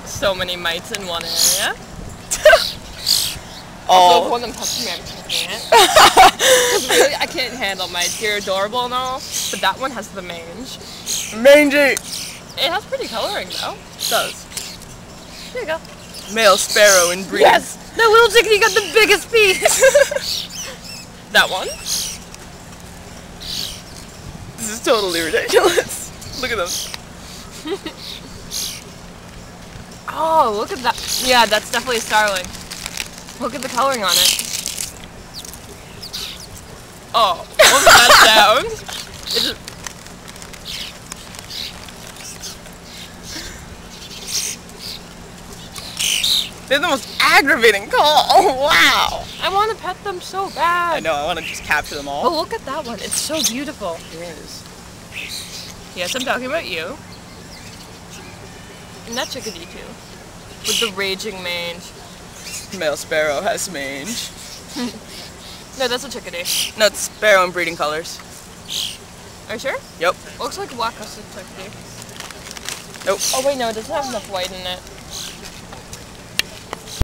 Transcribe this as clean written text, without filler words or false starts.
So many mites in one area. Oh. Also, if one of them touches me, I'm kicking it. 'Cause really, I can't handle mites. They're adorable and all, but that one has the mange. Mangy. It has pretty coloring though. It does. There you go. Male sparrow in breed. Yes! That little chickadee got the biggest piece! That one? This is totally ridiculous. Look at them. Oh, look at that. Yeah, that's definitely a starling. Look at the coloring on it. Oh, what was that sound? It just... They're the most aggravating call. Oh, wow. I want to pet them so bad. I know, I want to just capture them all. Oh, look at that one. It's so beautiful. It is. Yes, I'm talking about you. And that chickadee too. With the raging mange. Male sparrow has mange. No, that's a chickadee. No, it's sparrow in breeding colors. Are you sure? Yep. Looks like a black crested chickadee. Nope. Oh wait, no, it doesn't have enough white in it.